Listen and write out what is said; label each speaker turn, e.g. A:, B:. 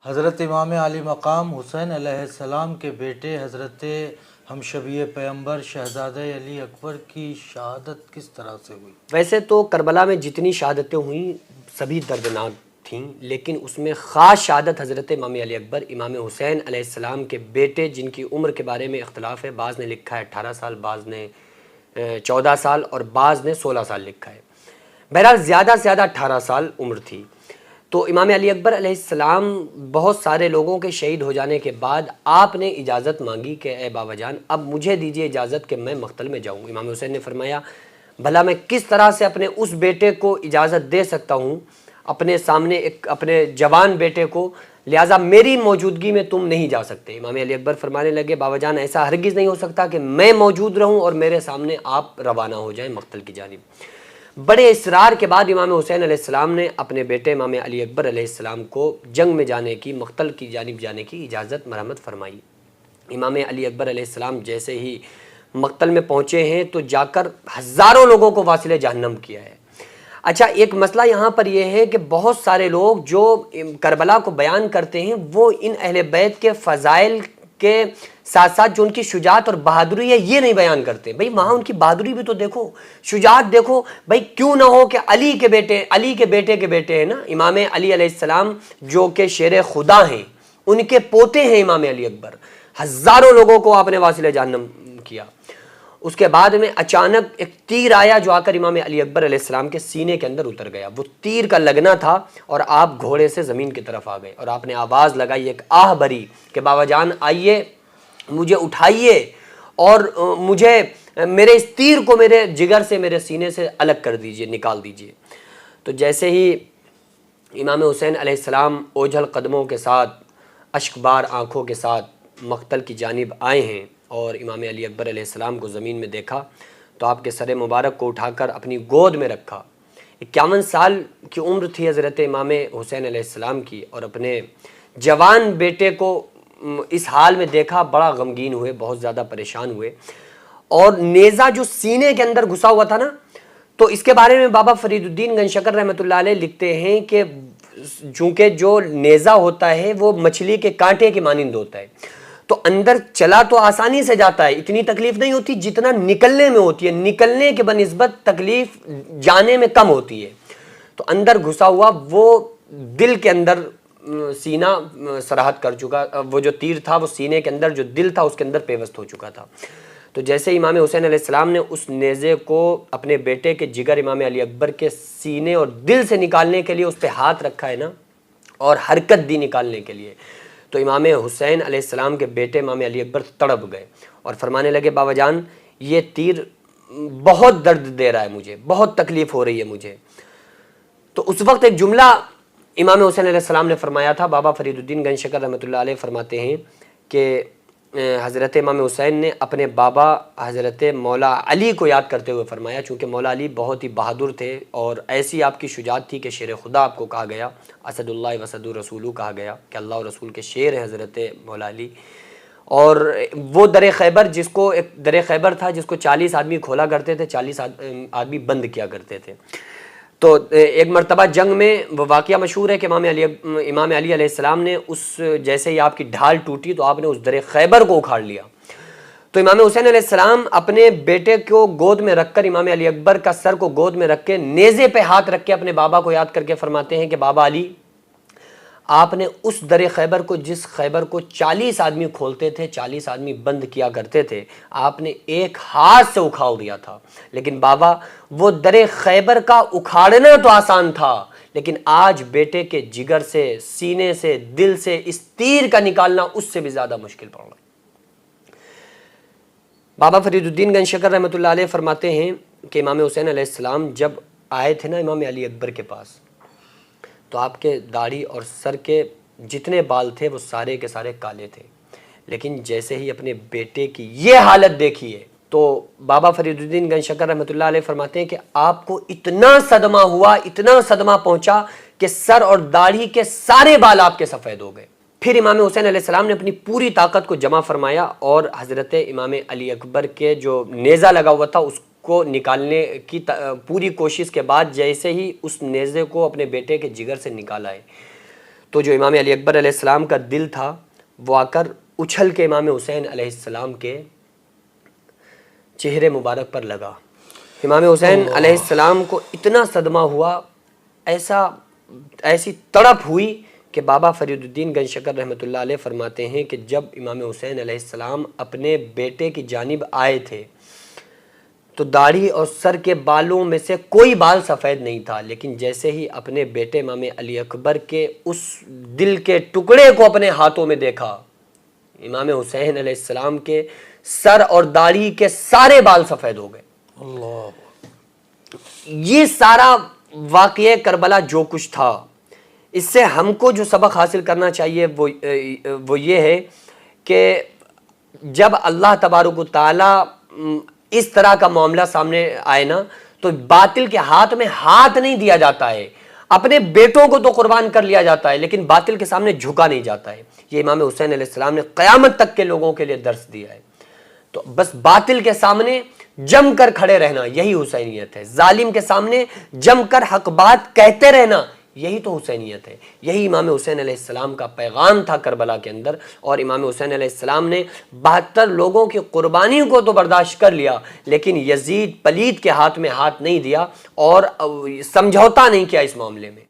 A: حضرت امام علی مقام حسین علیہ السلام کے بیٹے حضرت ہمشبی پیغمبر شہزادہ علی اکبر کی شہادت کس طرح سے ہوئی؟
B: ویسے تو کربلا میں جتنی شہادتیں ہوئیں سبھی دردناک تھیں، لیکن اس میں خاص شہادت حضرت امام علی اکبر امام حسین علیہ السلام کے بیٹے، جن کی عمر کے بارے میں اختلاف ہے، بعض نے لکھا ہے 18 سال، بعض نے 14 سال اور بعض نے 16 سال لکھا ہے۔ بہرحال زیادہ سے زیادہ 18 سال عمر تھی۔ تو امام علی اکبر علیہ السلام بہت سارے لوگوں کے شہید ہو جانے کے بعد آپ نے اجازت مانگی کہ اے بابا جان اب مجھے دیجیے اجازت کہ میں مقتل میں جاؤں۔ امام حسین نے فرمایا بھلا میں کس طرح سے اپنے اس بیٹے کو اجازت دے سکتا ہوں اپنے سامنے اپنے جوان بیٹے کو، لہٰذا میری موجودگی میں تم نہیں جا سکتے۔ امام علی اکبر فرمانے لگے بابا جان ایسا ہرگز نہیں ہو سکتا کہ میں موجود رہوں اور میرے سامنے آپ روانہ ہو جائیں مقتل کی جانب۔ بڑے اصرار کے بعد امام حسین علیہ السلام نے اپنے بیٹے امام علی اکبر علیہ السلام کو جنگ میں جانے کی، مقتل کی جانب جانے کی اجازت مرحمت فرمائی۔ امام علی اکبر علیہ السلام جیسے ہی مقتل میں پہنچے ہیں تو جا کر ہزاروں لوگوں کو واصل جہنم کیا ہے۔ اچھا، ایک مسئلہ یہاں پر یہ ہے کہ بہت سارے لوگ جو کربلا کو بیان کرتے ہیں وہ ان اہل بیت کے فضائل کے ساتھ ساتھ جو ان کی شجاعت اور بہادری ہے یہ نہیں بیان کرتے۔ بھئی وہاں ان کی بہادری بھی تو دیکھو، شجاعت دیکھو۔ بھئی کیوں نہ ہو کہ علی کے بیٹے ہیں نا امام علی علیہ السلام جو کہ شیر خدا ہیں، ان کے پوتے ہیں امام علی اکبر، ہزاروں لوگوں کو آپ نے واصل جہنم کیا۔ اس کے بعد میں اچانک ایک تیر آیا جو آ کر امام علی اکبر علیہ السلام کے سینے کے اندر اتر گیا۔ وہ تیر کا لگنا تھا اور آپ گھوڑے سے زمین کی طرف آ گئے اور آپ نے آواز لگائی ایک آہ بھری کہ بابا جان آئیے، مجھے اٹھائیے اور مجھے میرے اس تیر کو میرے جگر سے، میرے سینے سے الگ کر دیجئے، نکال دیجئے۔ تو جیسے ہی امام حسین علیہ السلام اوجھل قدموں کے ساتھ، اشکبار آنکھوں کے ساتھ مقتل کی جانب آئے ہیں اور امام علی اکبر علیہ السلام کو زمین میں دیکھا تو آپ کے سر مبارک کو اٹھا کر اپنی گود میں رکھا۔ 51 سال کی عمر تھی حضرت امام حسین علیہ السلام کی، اور اپنے جوان بیٹے کو اس حال میں دیکھا، بڑا غمگین ہوئے، بہت زیادہ پریشان ہوئے۔ اور نیزہ جو سینے کے اندر گھسا ہوا تھا نا، تو اس کے بارے میں بابا فرید الدین گنج شکر رحمۃ اللہ علیہ لکھتے ہیں کہ چونکہ جو نیزہ ہوتا ہے وہ مچھلی کے کانٹے کی مانند ہوتا ہے، تو اندر چلا تو آسانی سے جاتا ہے، اتنی تکلیف نہیں ہوتی جتنا نکلنے میں ہوتی ہے، نکلنے کے بنسبت تکلیف جانے میں کم ہوتی ہے۔ تو اندر گھسا ہوا وہ دل کے اندر سینہ سراحت کر چکا، وہ جو تیر تھا وہ سینے کے اندر جو دل تھا اس کے اندر پیوست ہو چکا تھا۔ تو جیسے امام حسین علیہ السلام نے اس نیزے کو اپنے بیٹے کے جگر امام علی اکبر کے سینے اور دل سے نکالنے کے لیے اس پہ ہاتھ رکھا ہے نا، اور حرکت دی نکالنے کے لیے، تو امام حسین علیہ السلام کے بیٹے امام علی اکبر تڑپ گئے اور فرمانے لگے بابا جان یہ تیر بہت درد دے رہا ہے مجھے، بہت تکلیف ہو رہی ہے مجھے۔ تو اس وقت ایک جملہ امام حسین علیہ السلام نے فرمایا تھا، بابا فرید الدین گنج شکر رحمۃ اللہ علیہ فرماتے ہیں کہ حضرت امام حسین نے اپنے بابا حضرت مولا علی کو یاد کرتے ہوئے فرمایا، چونکہ مولا علی بہت ہی بہادر تھے اور ایسی آپ کی شجاعت تھی کہ شیر خدا آپ کو کہا گیا، اسد اللہ واسد الرسول کہا گیا کہ اللہ اور رسول کے شیر ہیں حضرت مولا علی۔ اور وہ در خیبر، جس کو ایک در خیبر تھا جس کو 40 آدمی کھولا کرتے تھے، 40 آدمی بند کیا کرتے تھے۔ تو ایک مرتبہ جنگ میں وہ واقعہ مشہور ہے کہ امام علی علیہ السلام نے اس جیسے ہی آپ کی ڈھال ٹوٹی تو آپ نے اس در خیبر کو اکھاڑ لیا۔ تو امام حسین علیہ السلام اپنے بیٹے کو گود میں رکھ کر، امام علی اکبر کا سر کو گود میں رکھ کے، نیزے پہ ہاتھ رکھ کے اپنے بابا کو یاد کر کے فرماتے ہیں کہ بابا علی، آپ نے اس در خیبر کو، جس خیبر کو 40 آدمی کھولتے تھے، 40 آدمی بند کیا کرتے تھے، آپ نے ایک ہاتھ سے اکھاڑ دیا تھا۔ لیکن بابا وہ در خیبر کا اکھاڑنا تو آسان تھا، لیکن آج بیٹے کے جگر سے، سینے سے، دل سے اس تیر کا نکالنا اس سے بھی زیادہ مشکل پڑ رہا ہے۔ بابا فرید الدین گنج شکر رحمۃ اللہ علیہ فرماتے ہیں کہ امام حسین علیہ السلام جب آئے تھے نا امام علی اکبر کے پاس، تو آپ کے داڑھی اور سر کے جتنے بال تھے وہ سارے کے سارے کالے تھے، لیکن جیسے ہی اپنے بیٹے کی یہ حالت دیکھی ہے تو بابا فرید الدین گنج شکر رحمۃ اللہ علیہ فرماتے ہیں کہ آپ کو اتنا صدمہ ہوا، اتنا صدمہ پہنچا کہ سر اور داڑھی کے سارے بال آپ کے سفید ہو گئے۔ پھر امام حسین علیہ السلام نے اپنی پوری طاقت کو جمع فرمایا اور حضرت امام علی اکبر کے جو نیزہ لگا ہوا تھا اس کو نکالنے کی پوری کوشش کے بعد جیسے ہی اس نیزے کو اپنے بیٹے کے جگر سے نکالا ہے تو جو امام علی اکبر علیہ السلام کا دل تھا وہ آ کر اچھل کے امام حسین علیہ السلام کے چہرے مبارک پر لگا. امام حسین علیہ السلام کو اتنا صدمہ ہوا، ایسی تڑپ ہوئی کہ بابا فرید الدین گنج شکر رحمۃ اللہ علیہ فرماتے ہیں کہ جب امام حسین علیہ السلام اپنے بیٹے کی جانب آئے تھے تو داڑھی اور سر کے بالوں میں سے کوئی بال سفید نہیں تھا، لیکن جیسے ہی اپنے بیٹے امام علی اکبر کے اس دل کے ٹکڑے کو اپنے ہاتھوں میں دیکھا، امام حسین علیہ السلام کے سر اور داڑھی کے سارے بال سفید ہو گئے.
A: اللہ.
B: یہ سارا واقعہ کربلا جو کچھ تھا، اس سے ہم کو جو سبق حاصل کرنا چاہیے وہ یہ ہے کہ جب اللہ تبارک و تعالی اس طرح کا معاملہ سامنے آئے نا تو باطل کے ہاتھ میں ہاتھ نہیں دیا جاتا ہے. اپنے بیٹوں کو تو قربان کر لیا جاتا ہے لیکن باطل کے سامنے جھکا نہیں جاتا ہے. یہ امام حسین علیہ السلام نے قیامت تک کے لوگوں کے لیے درس دیا ہے. تو بس باطل کے سامنے جم کر کھڑے رہنا یہی حسینیت ہے. ظالم کے سامنے جم کر حق بات کہتے رہنا یہی تو حسینیت ہے. یہی امام حسین علیہ السلام کا پیغام تھا کربلا کے اندر. اور امام حسین علیہ السلام نے 72 لوگوں کی قربانی کو تو برداشت کر لیا لیکن یزید پلید کے ہاتھ میں ہاتھ نہیں دیا اور سمجھوتا نہیں کیا اس معاملے میں.